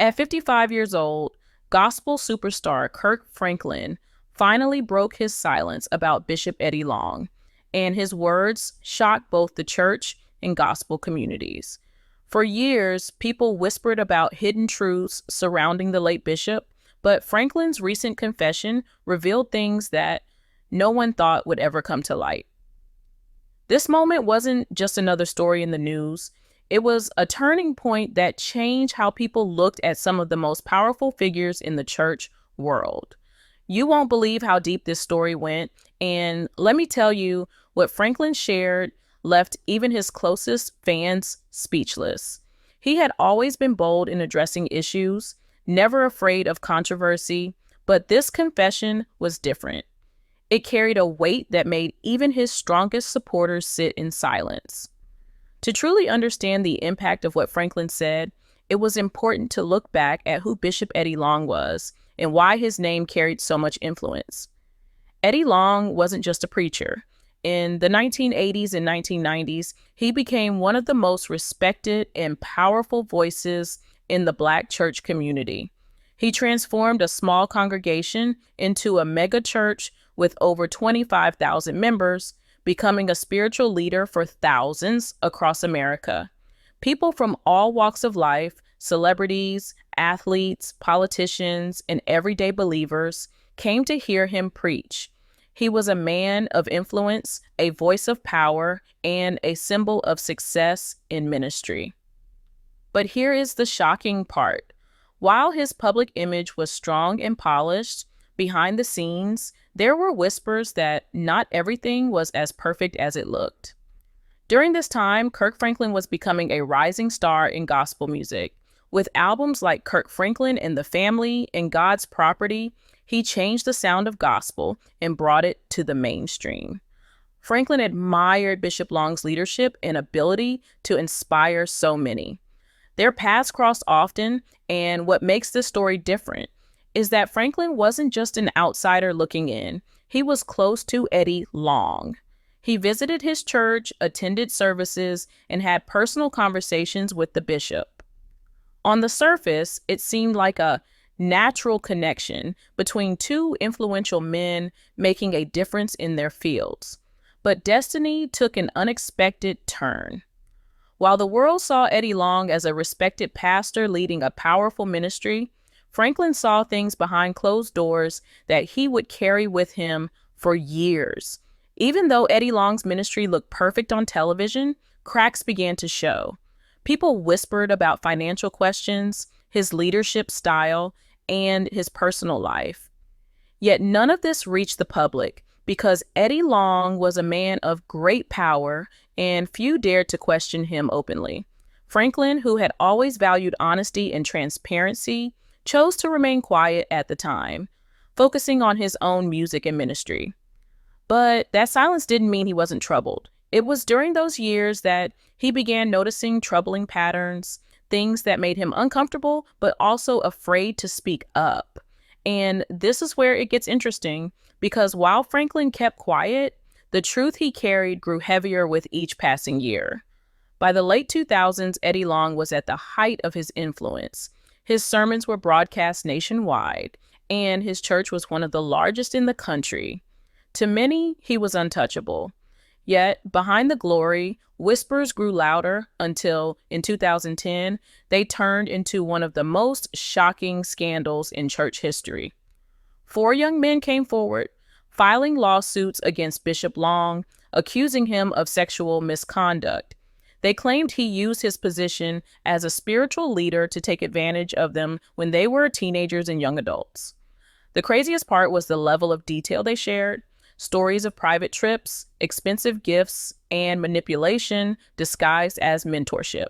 At 55 years old, gospel superstar Kirk Franklin finally broke his silence about Bishop Eddie Long, and his words shocked both the church and gospel communities. For years, people whispered about hidden truths surrounding the late bishop, but Franklin's recent confession revealed things that no one thought would ever come to light. This moment wasn't just another story in the news. It was a turning point that changed how people looked at some of the most powerful figures in the church world. You won't believe how deep this story went, and let me tell you, what Franklin shared left even his closest fans speechless. He had always been bold in addressing issues, never afraid of controversy, but this confession was different. It carried a weight that made even his strongest supporters sit in silence. To truly understand the impact of what Franklin said, it was important to look back at who Bishop Eddie Long was and why his name carried so much influence. Eddie Long wasn't just a preacher. In the 1980s and 1990s, he became one of the most respected and powerful voices in the Black church community. He transformed a small congregation into a mega church with over 25,000 members, becoming a spiritual leader for thousands across America. People from all walks of life, celebrities, athletes, politicians, and everyday believers came to hear him preach. He was a man of influence, a voice of power, and a symbol of success in ministry. But here is the shocking part. While his public image was strong and polished, behind the scenes, there were whispers that not everything was as perfect as it looked. During this time, Kirk Franklin was becoming a rising star in gospel music. With albums like Kirk Franklin and the Family and God's Property, he changed the sound of gospel and brought it to the mainstream. Franklin admired Bishop Long's leadership and ability to inspire so many. Their paths crossed often, and what makes this story different is that Franklin wasn't just an outsider looking in. He was close to Eddie Long. He visited his church, attended services, and had personal conversations with the bishop. On the surface, it seemed like a natural connection between two influential men making a difference in their fields. But destiny took an unexpected turn. While the world saw Eddie Long as a respected pastor leading a powerful ministry, Franklin saw things behind closed doors that he would carry with him for years. Even though Eddie Long's ministry looked perfect on television, cracks began to show. People whispered about financial questions, his leadership style, and his personal life. Yet none of this reached the public because Eddie Long was a man of great power and few dared to question him openly. Franklin, who had always valued honesty and transparency, chose to remain quiet at the time, focusing on his own music and ministry. But that silence didn't mean he wasn't troubled. It was during those years that he began noticing troubling patterns, things that made him uncomfortable, but also afraid to speak up. And this is where it gets interesting, because while Franklin kept quiet, the truth he carried grew heavier with each passing year. By the late 2000s, Eddie Long was at the height of his influence. His sermons were broadcast nationwide, and his church was one of the largest in the country. To many, he was untouchable. Yet, behind the glory, whispers grew louder until, in 2010, they turned into one of the most shocking scandals in church history. 4 young men came forward, filing lawsuits against Bishop Long, accusing him of sexual misconduct. They claimed he used his position as a spiritual leader to take advantage of them when they were teenagers and young adults. The craziest part was the level of detail they shared. Stories of private trips, expensive gifts, and manipulation disguised as mentorship.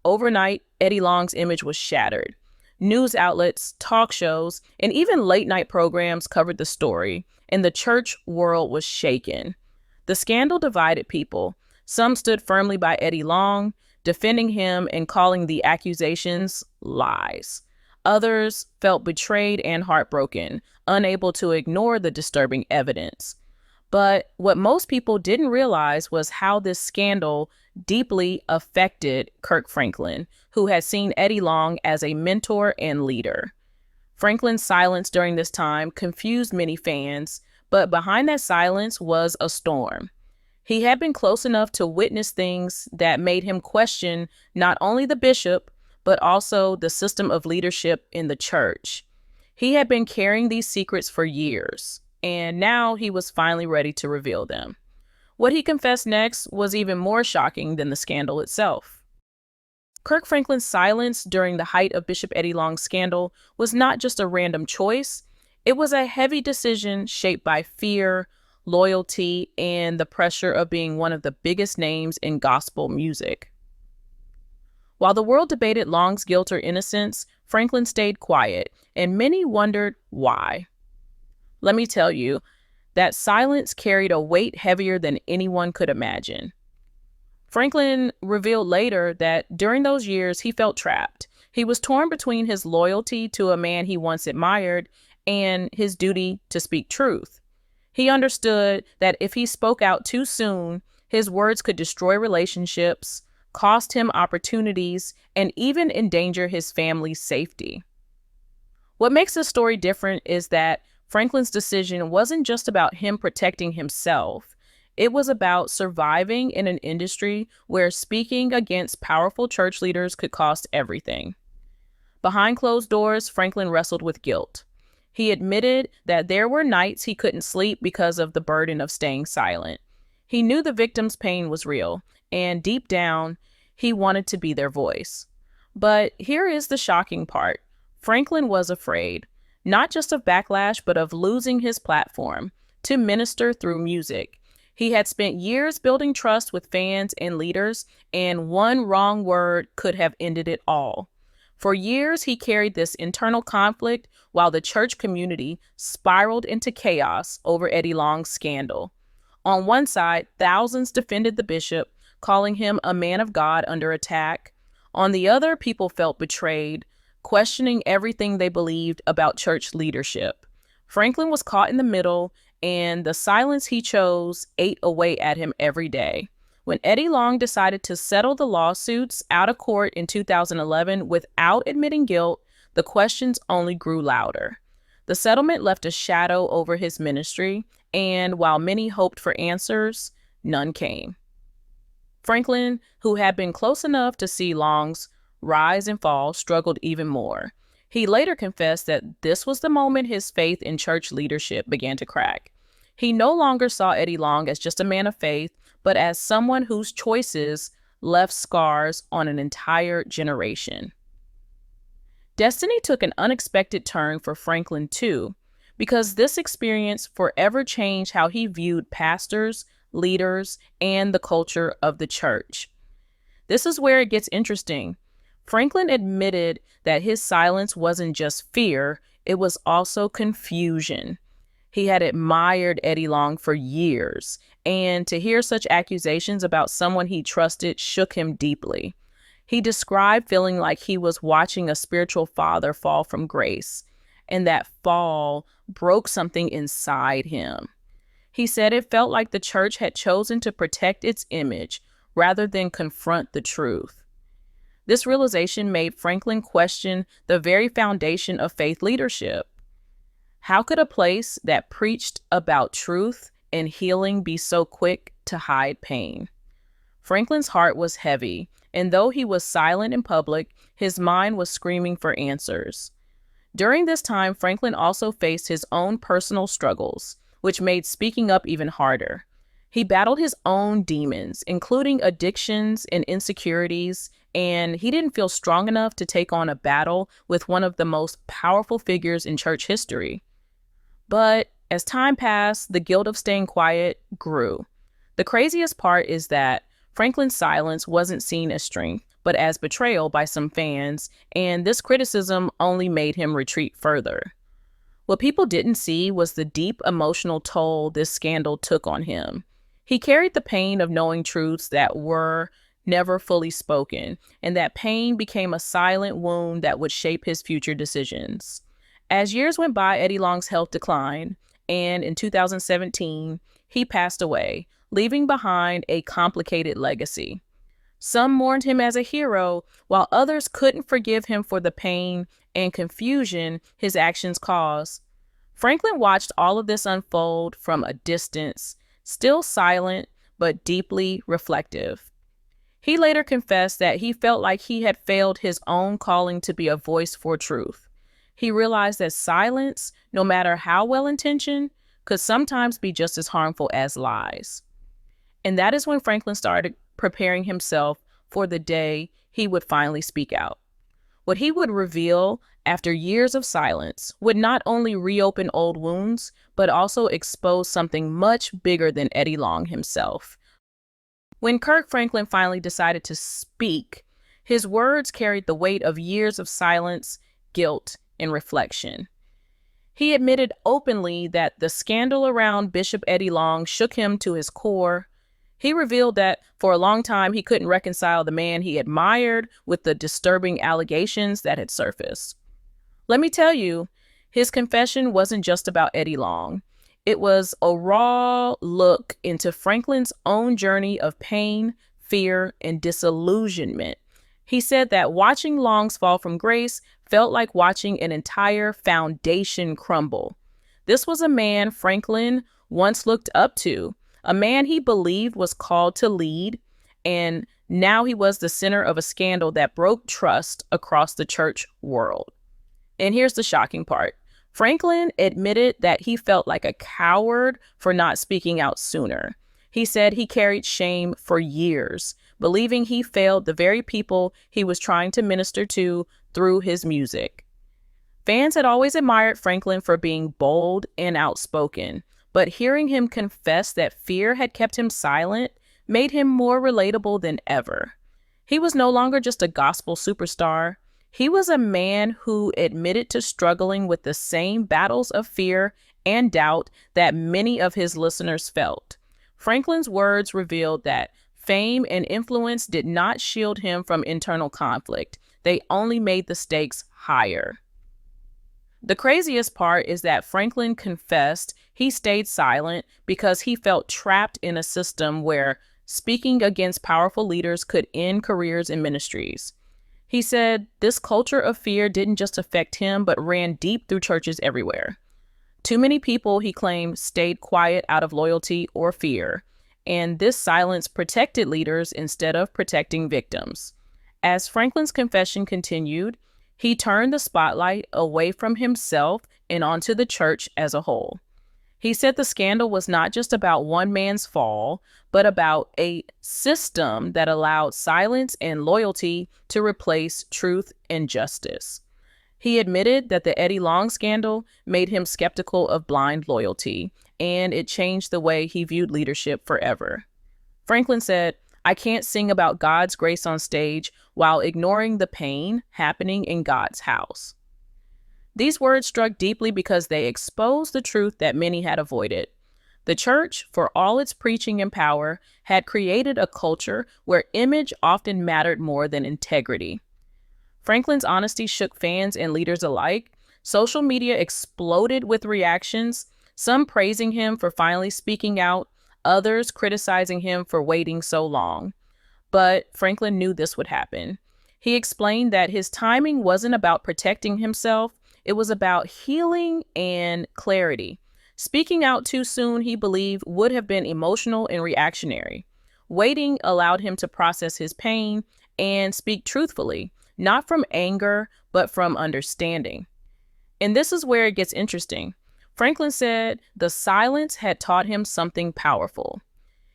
Overnight, Eddie Long's image was shattered. News outlets, talk shows, and even late-night programs covered the story, and the church world was shaken. The scandal divided people. Some stood firmly by Eddie Long, defending him and calling the accusations lies. Others felt betrayed and heartbroken, unable to ignore the disturbing evidence. But what most people didn't realize was how this scandal deeply affected Kirk Franklin, who had seen Eddie Long as a mentor and leader. Franklin's silence during this time confused many fans, but behind that silence was a storm. He had been close enough to witness things that made him question not only the bishop, but also the system of leadership in the church. He had been carrying these secrets for years, and now he was finally ready to reveal them. What he confessed next was even more shocking than the scandal itself. Kirk Franklin's silence during the height of Bishop Eddie Long's scandal was not just a random choice, it was a heavy decision shaped by fear, loyalty, and the pressure of being one of the biggest names in gospel music. While the world debated Long's guilt or innocence, Franklin stayed quiet, and many wondered why. Let me tell you, that silence carried a weight heavier than anyone could imagine. Franklin revealed later that during those years he felt trapped. He was torn between his loyalty to a man he once admired and his duty to speak truth. He understood that if he spoke out too soon, his words could destroy relationships, cost him opportunities, and even endanger his family's safety. What makes this story different is that Franklin's decision wasn't just about him protecting himself. It was about surviving in an industry where speaking against powerful church leaders could cost everything. Behind closed doors, Franklin wrestled with guilt. He admitted that there were nights he couldn't sleep because of the burden of staying silent. He knew the victim's pain was real, and deep down, he wanted to be their voice. But here is the shocking part. Franklin was afraid, not just of backlash, but of losing his platform to minister through music. He had spent years building trust with fans and leaders, and one wrong word could have ended it all. For years, he carried this internal conflict while the church community spiraled into chaos over Eddie Long's scandal. On one side, thousands defended the bishop, calling him a man of God under attack. On the other, people felt betrayed, questioning everything they believed about church leadership. Franklin was caught in the middle, and the silence he chose ate away at him every day. When Eddie Long decided to settle the lawsuits out of court in 2011 without admitting guilt, the questions only grew louder. The settlement left a shadow over his ministry, and while many hoped for answers, none came. Franklin, who had been close enough to see Long's rise and fall, struggled even more. He later confessed that this was the moment his faith in church leadership began to crack. He no longer saw Eddie Long as just a man of faith, but as someone whose choices left scars on an entire generation. Destiny took an unexpected turn for Franklin too, because this experience forever changed how he viewed pastors, leaders, and the culture of the church. This is where it gets interesting. Franklin admitted that his silence wasn't just fear, it was also confusion. He had admired Eddie Long for years, and to hear such accusations about someone he trusted shook him deeply. He described feeling like he was watching a spiritual father fall from grace, and that fall broke something inside him. He said it felt like the church had chosen to protect its image rather than confront the truth. This realization made Franklin question the very foundation of faith leadership. How could a place that preached about truth and healing be so quick to hide pain? Franklin's heart was heavy, and though he was silent in public, his mind was screaming for answers. During this time, Franklin also faced his own personal struggles, which made speaking up even harder. He battled his own demons, including addictions and insecurities, and he didn't feel strong enough to take on a battle with one of the most powerful figures in church history. But as time passed, the guilt of staying quiet grew. The craziest part is that Franklin's silence wasn't seen as strength, but as betrayal by some fans, and this criticism only made him retreat further. What people didn't see was the deep emotional toll this scandal took on him. He carried the pain of knowing truths that were never fully spoken, and that pain became a silent wound that would shape his future decisions. As years went by, Eddie Long's health declined, and in 2017, he passed away, leaving behind a complicated legacy. Some mourned him as a hero, while others couldn't forgive him for the pain and confusion his actions caused. Franklin watched all of this unfold from a distance, still silent but deeply reflective. He later confessed that he felt like he had failed his own calling to be a voice for truth. He realized that silence, no matter how well-intentioned, could sometimes be just as harmful as lies. And that is when Franklin started preparing himself for the day he would finally speak out. What he would reveal after years of silence would not only reopen old wounds, but also expose something much bigger than Eddie Long himself. When Kirk Franklin finally decided to speak, his words carried the weight of years of silence, guilt, and reflection. He admitted openly that the scandal around Bishop Eddie Long shook him to his core. He revealed that for a long time he couldn't reconcile the man he admired with the disturbing allegations that had surfaced. Let me tell you, his confession wasn't just about Eddie Long. It was a raw look into Franklin's own journey of pain, fear, and disillusionment. He said that watching Long's fall from grace felt like watching an entire foundation crumble. This was a man Franklin once looked up to, a man he believed was called to lead, and now he was the center of a scandal that broke trust across the church world. And here's the shocking part. Franklin admitted that he felt like a coward for not speaking out sooner. He said he carried shame for years, believing he failed the very people he was trying to minister to through his music. Fans had always admired Franklin for being bold and outspoken, but hearing him confess that fear had kept him silent made him more relatable than ever. He was no longer just a gospel superstar. He was a man who admitted to struggling with the same battles of fear and doubt that many of his listeners felt. Franklin's words revealed that fame and influence did not shield him from internal conflict. They only made the stakes higher. The craziest part is that Franklin confessed he stayed silent because he felt trapped in a system where speaking against powerful leaders could end careers and ministries. He said this culture of fear didn't just affect him, but ran deep through churches everywhere. Too many people, he claimed, stayed quiet out of loyalty or fear, and this silence protected leaders instead of protecting victims. As Franklin's confession continued, he turned the spotlight away from himself and onto the church as a whole. He said the scandal was not just about one man's fall, but about a system that allowed silence and loyalty to replace truth and justice. He admitted that the Eddie Long scandal made him skeptical of blind loyalty, and it changed the way he viewed leadership forever. Franklin said, "I can't sing about God's grace on stage while ignoring the pain happening in God's house." These words struck deeply because they exposed the truth that many had avoided. The church, for all its preaching and power, had created a culture where image often mattered more than integrity. Franklin's honesty shook fans and leaders alike. Social media exploded with reactions, some praising him for finally speaking out, others criticizing him for waiting so long. But Franklin knew this would happen. He explained that his timing wasn't about protecting himself, it was about healing and clarity. Speaking out too soon, he believed, would have been emotional and reactionary. Waiting allowed him to process his pain and speak truthfully, not from anger, but from understanding. And this is where it gets interesting. Franklin said the silence had taught him something powerful.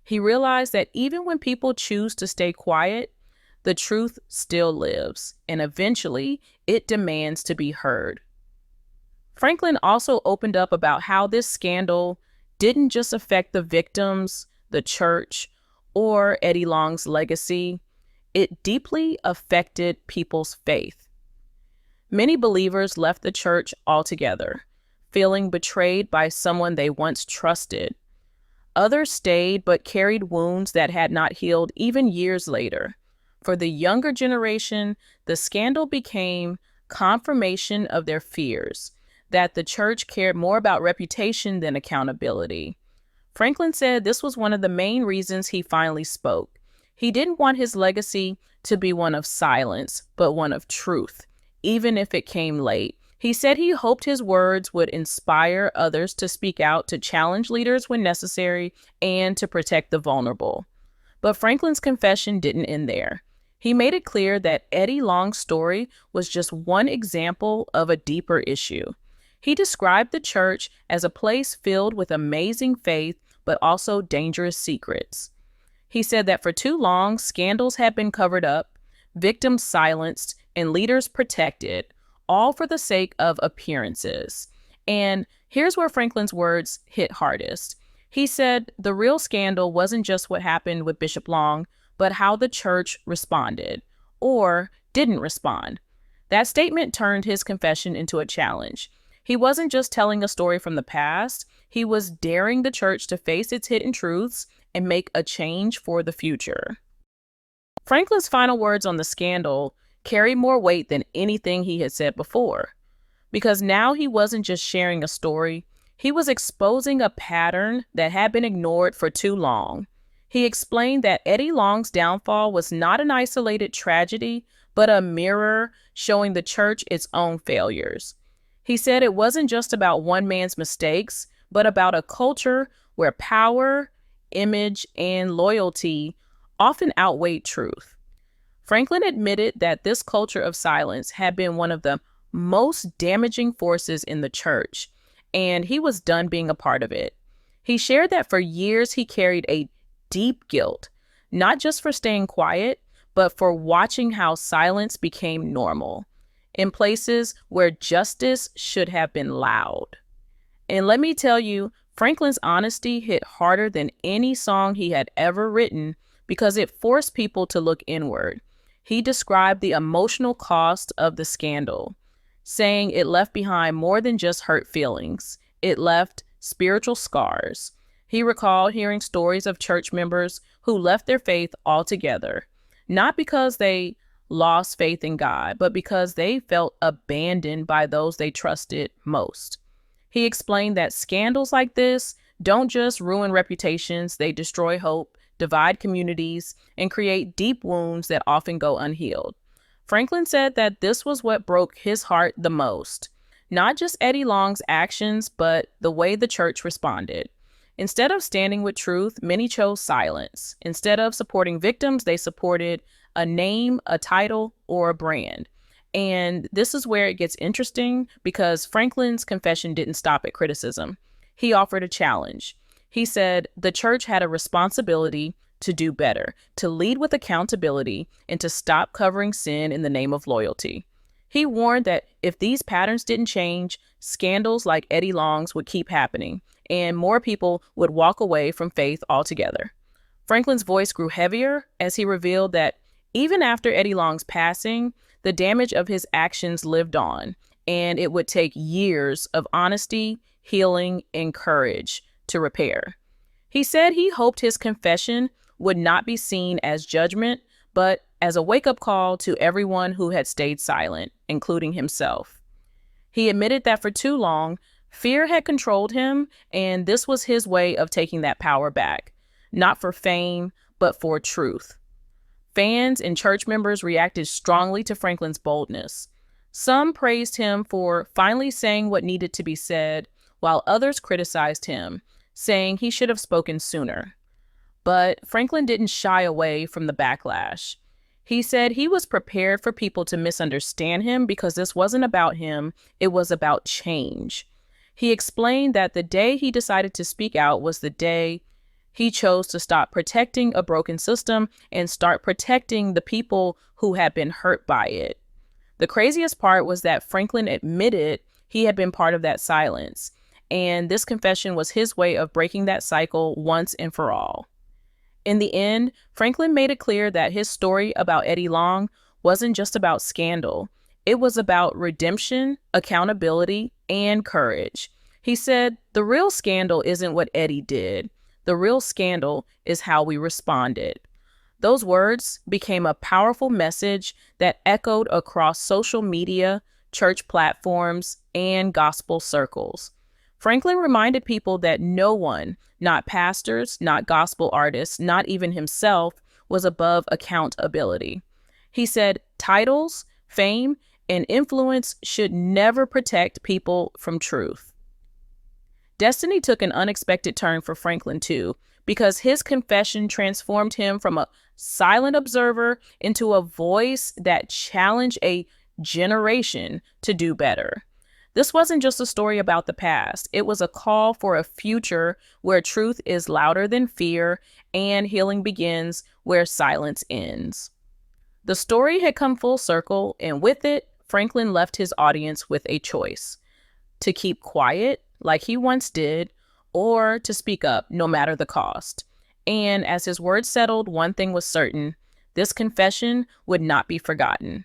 He realized that even when people choose to stay quiet, the truth still lives, and eventually it demands to be heard. Franklin also opened up about how this scandal didn't just affect the victims, the church, or Eddie Long's legacy. It deeply affected people's faith. Many believers left the church altogether, feeling betrayed by someone they once trusted. Others stayed but carried wounds that had not healed even years later. For the younger generation, the scandal became confirmation of their fears, that the church cared more about reputation than accountability. Franklin said this was one of the main reasons he finally spoke. He didn't want his legacy to be one of silence, but one of truth, even if it came late. He said he hoped his words would inspire others to speak out, to challenge leaders when necessary, and to protect the vulnerable. But Franklin's confession didn't end there. He made it clear that Eddie Long's story was just one example of a deeper issue. He described the church as a place filled with amazing faith, but also dangerous secrets. He said that for too long, scandals had been covered up, victims silenced, and leaders protected, all for the sake of appearances. And here's where Franklin's words hit hardest. He said the real scandal wasn't just what happened with Bishop Long, but how the church responded, or didn't respond. That statement turned his confession into a challenge. He wasn't just telling a story from the past, he was daring the church to face its hidden truths and make a change for the future. Franklin's final words on the scandal carried more weight than anything he had said before, because now he wasn't just sharing a story, he was exposing a pattern that had been ignored for too long. He explained that Eddie Long's downfall was not an isolated tragedy, but a mirror showing the church its own failures. He said it wasn't just about one man's mistakes, but about a culture where power, image, and loyalty often outweighed truth. Franklin admitted that this culture of silence had been one of the most damaging forces in the church, and he was done being a part of it. He shared that for years he carried a deep guilt, not just for staying quiet, but for watching how silence became normal in places where justice should have been loud. And let me tell you, Franklin's honesty hit harder than any song he had ever written because it forced people to look inward. He described the emotional cost of the scandal, saying it left behind more than just hurt feelings. It left spiritual scars. He recalled hearing stories of church members who left their faith altogether, not because they lost faith in God, but because they felt abandoned by those they trusted most. He explained that scandals like this don't just ruin reputations, they destroy hope, divide communities, and create deep wounds that often go unhealed. Franklin said that this was what broke his heart the most. Not just Eddie Long's actions, but the way the church responded. Instead of standing with truth, many chose silence. Instead of supporting victims, they supported a name, a title, or a brand. And this is where it gets interesting because Franklin's confession didn't stop at criticism. He offered a challenge. He said the church had a responsibility to do better, to lead with accountability, and to stop covering sin in the name of loyalty. He warned that if these patterns didn't change, scandals like Eddie Long's would keep happening, and more people would walk away from faith altogether. Franklin's voice grew heavier as he revealed that even after Eddie Long's passing, the damage of his actions lived on, and it would take years of honesty, healing, and courage to repair. He said he hoped his confession would not be seen as judgment, but as a wake-up call to everyone who had stayed silent, including himself. He admitted that for too long, fear had controlled him, and this was his way of taking that power back, not for fame, but for truth. Fans and church members reacted strongly to Franklin's boldness. Some praised him for finally saying what needed to be said, while others criticized him, saying he should have spoken sooner. But Franklin didn't shy away from the backlash. He said he was prepared for people to misunderstand him because this wasn't about him, it was about change. He explained that the day he decided to speak out was the day he chose to stop protecting a broken system and start protecting the people who had been hurt by it. The craziest part was that Franklin admitted he had been part of that silence, and this confession was his way of breaking that cycle once and for all. In the end, Franklin made it clear that his story about Eddie Long wasn't just about scandal. It was about redemption, accountability, and courage. He said, the real scandal isn't what Eddie did. The real scandal is how we responded. Those words became a powerful message that echoed across social media, church platforms, and gospel circles. Franklin reminded people that no one, not pastors, not gospel artists, not even himself, was above accountability. He said titles, fame, and influence should never protect people from truth. Destiny took an unexpected turn for Franklin, too, because his confession transformed him from a silent observer into a voice that challenged a generation to do better. This wasn't just a story about the past. It was a call for a future where truth is louder than fear and healing begins where silence ends. The story had come full circle, and with it, Franklin left his audience with a choice: to keep quiet, like he once did, or to speak up, no matter the cost. And as his words settled, one thing was certain: this confession would not be forgotten.